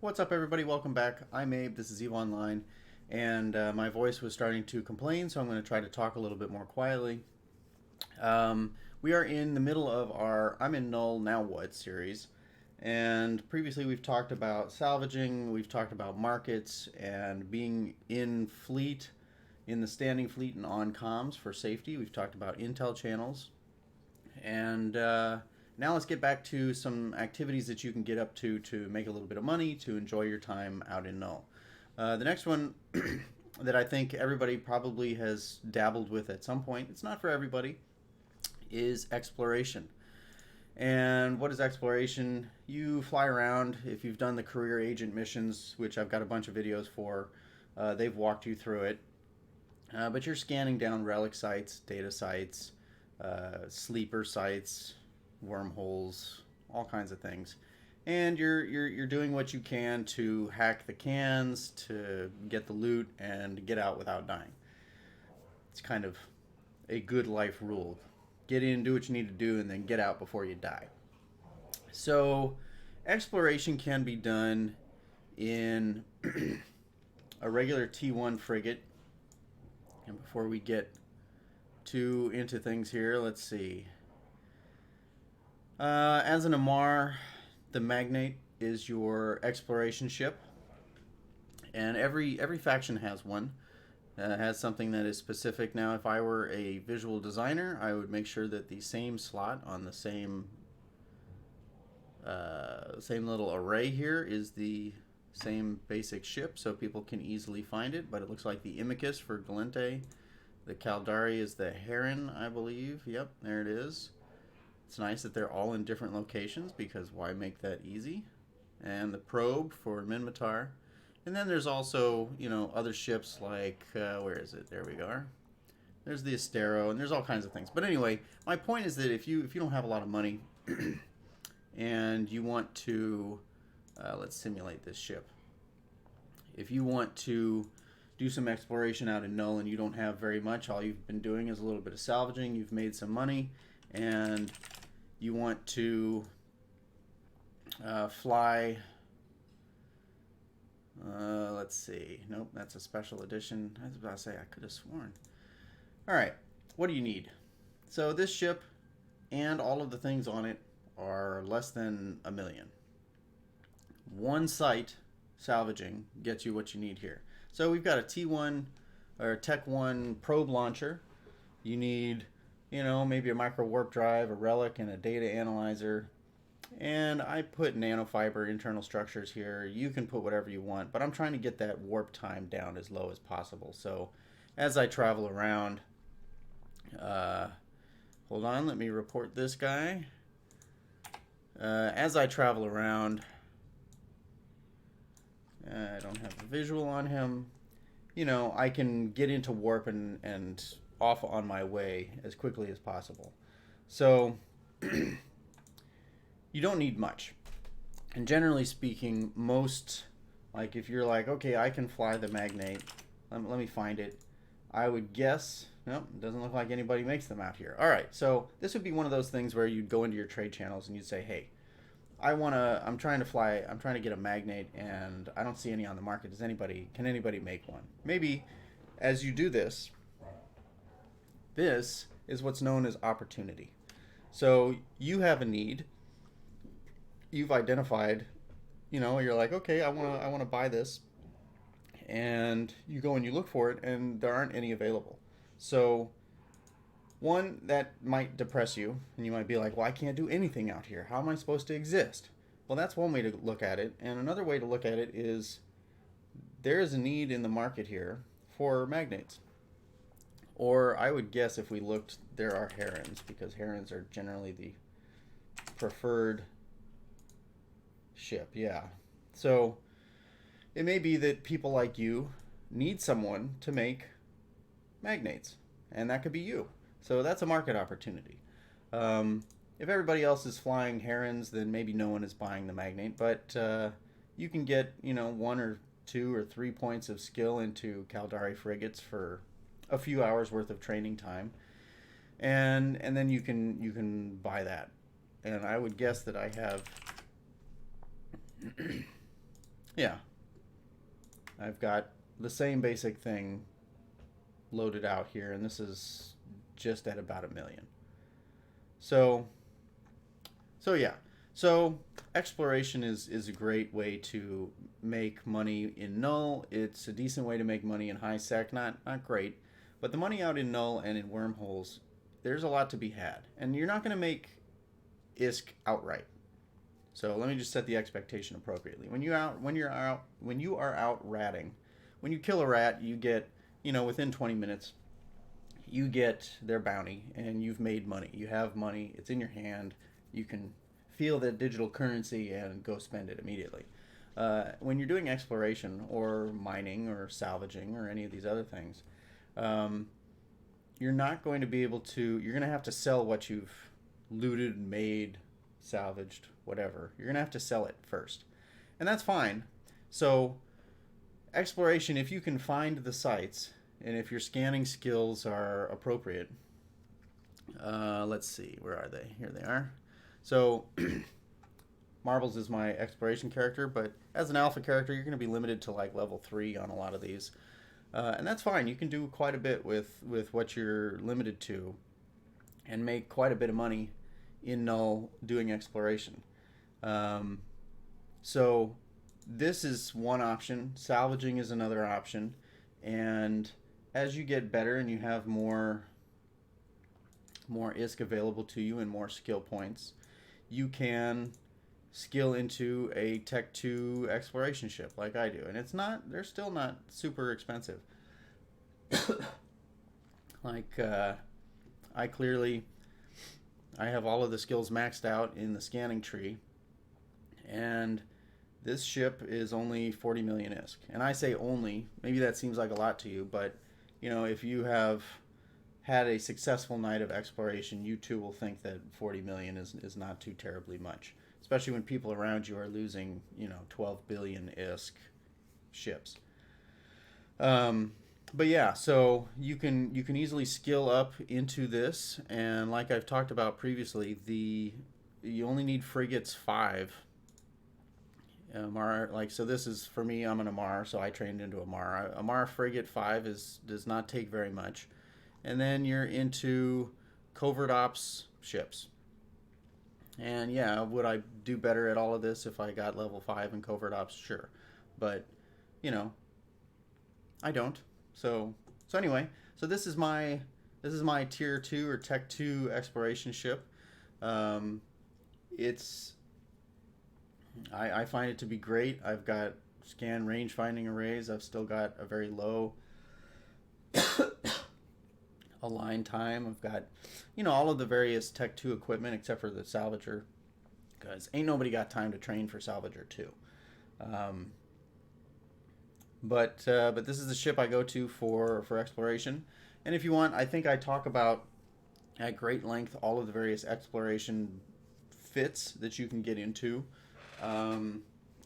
What's up, everybody? Welcome back. I'm Abe. This is EVE Online, and my voice was starting to complain, so I'm going to try to talk a little bit more quietly. We are in the middle of our I'm in Null, Now What series, and previously we've talked about salvaging, we've talked about markets, and being in fleet, in the standing fleet and on comms for safety. We've talked about intel channels, and now let's get back to some activities that you can get up to make a little bit of money to enjoy your time out in Null. The next one that I think everybody probably has dabbled with at some point, it's not for everybody, is exploration. And what is exploration? You fly around. If you've done the career agent missions, which I've got a bunch of videos for, they've walked you through it. But you're scanning down relic sites, data sites, sleeper sites, wormholes, all kinds of things. And you're doing what you can to hack the cans, to get the loot, and get out without dying. It's kind of a good life rule. Get in, do what you need to do, and then get out before you die. So exploration can be done in a regular T1 frigate. And before we get too into things here, let's see. As an Amar, the Magnate is your exploration ship, and every faction has one. Has something that is specific. Now, if I were a visual designer, I would make sure that the same slot on the same little array here is the same basic ship, so people can easily find it. But it looks like the Imicus for Galente, the Caldari is the Heron, I believe. Yep, there it is. It's nice that they're all in different locations, because why make that easy? And the Probe for Minmatar. And then there's also, other ships like, where is it? There we go. There's the Astero, and there's all kinds of things. But anyway, my point is that if you don't have a lot of money and you want to, let's simulate this ship. If you want to do some exploration out in Null and you don't have very much, all you've been doing is a little bit of salvaging, you've made some money, and you want to fly... let's see. Nope, that's a special edition. I was about to say, I could have sworn. All right, what do you need? So this ship and all of the things on it are less than $1 million. One site salvaging gets you what you need here. So we've got a T1 or Tech 1 probe launcher. You need, maybe a micro warp drive, a relic, and a data analyzer. And I put nanofiber internal structures here. You can put whatever you want, but I'm trying to get that warp time down as low as possible. So as I travel around, hold on, let me report this guy. As I travel around, I don't have a visual on him. I can get into warp and off on my way as quickly as possible. So you don't need much. And generally speaking, most, like if you're like, okay, I can fly the Magnate, let me find it. I would guess, nope, it doesn't look like anybody makes them out here. All right, so this would be one of those things where you'd go into your trade channels and you'd say, hey, I'm trying to get a Magnate and I don't see any on the market. Can anybody make one? Maybe as you do this, this is what's known as opportunity. So you have a need. You've identified, you're like, okay, I want to buy this, and you go and you look for it, and there aren't any available. So one, that might depress you, and you might be like, well, I can't do anything out here. How am I supposed to exist? Well, that's one way to look at it, and another way to look at it is there is a need in the market here for magnates. Or I would guess if we looked, there are herons, because herons are generally the preferred ship. Yeah. So it may be that people like you need someone to make magnates, and that could be you. So that's a market opportunity. If everybody else is flying herons, then maybe no one is buying the magnate, but you can get 1 or 2 or 3 points of skill into Caldari frigates for a few hours worth of training time, and then you can buy that. And I would guess that I have yeah, I've got the same basic thing loaded out here, and this is just at about 1 million. So, yeah. So exploration is a great way to make money in Null. It's a decent way to make money in high sec. Not great, but the money out in Null and in wormholes, there's a lot to be had, and you're not going to make ISK outright. So let me just set the expectation appropriately. When you are out ratting, when you kill a rat, you get, within 20 minutes, you get their bounty, and you've made money. You have money. It's in your hand. You can feel that digital currency and go spend it immediately. When you're doing exploration or mining or salvaging or any of these other things, you're not going to be able to. You're going to have to sell what you've looted, made, salvaged, whatever. You're going to have to sell it first. And that's fine. So exploration, if you can find the sites and if your scanning skills are appropriate, let's see, where are they? Here they are. So Marbles is my exploration character, but as an alpha character, you're going to be limited to like level 3 on a lot of these. And that's fine. You can do quite a bit with what you're limited to and make quite a bit of money in Null doing exploration. So this is one option. Salvaging is another option. And as you get better and you have more ISK available to you and more skill points, you can skill into a Tech 2 exploration ship like I do. And they're still not super expensive. Like, I have all of the skills maxed out in the scanning tree, and this ship is only 40 million ISK. And I say only, maybe that seems like a lot to you, but if you have had a successful night of exploration, you too will think that 40 million is not too terribly much, especially when people around you are losing 12 billion ISK ships. But yeah, so you can easily skill up into this, and like I've talked about previously, you only need frigates 5. So this is, for me, I'm an Amar, so I trained into Amar. Amar frigate 5 does not take very much. And then you're into covert ops ships. And yeah, would I do better at all of this if I got level 5 in covert ops? Sure. But, I don't. So anyway, so this is my tier 2 or Tech 2 exploration ship. I find it to be great. I've got scan range finding arrays. I've still got a very low align time. I've got all of the various Tech 2 equipment except for the Salvager, because ain't nobody got time to train for Salvager 2. But this is the ship I go to for exploration. And if you want, I think I talk about at great length all of the various exploration fits that you can get into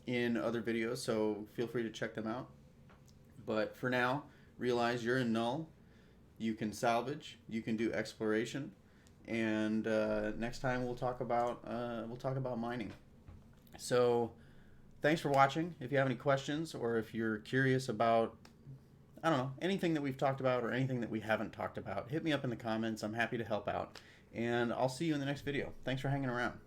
in other videos, so feel free to check them out. But for now, realize you're in Null. You can salvage, you can do exploration, and next time we'll talk about mining. So thanks for watching. If you have any questions, or if you're curious about, I don't know, anything that we've talked about or anything that we haven't talked about, hit me up in the comments. I'm happy to help out. And I'll see you in the next video. Thanks for hanging around.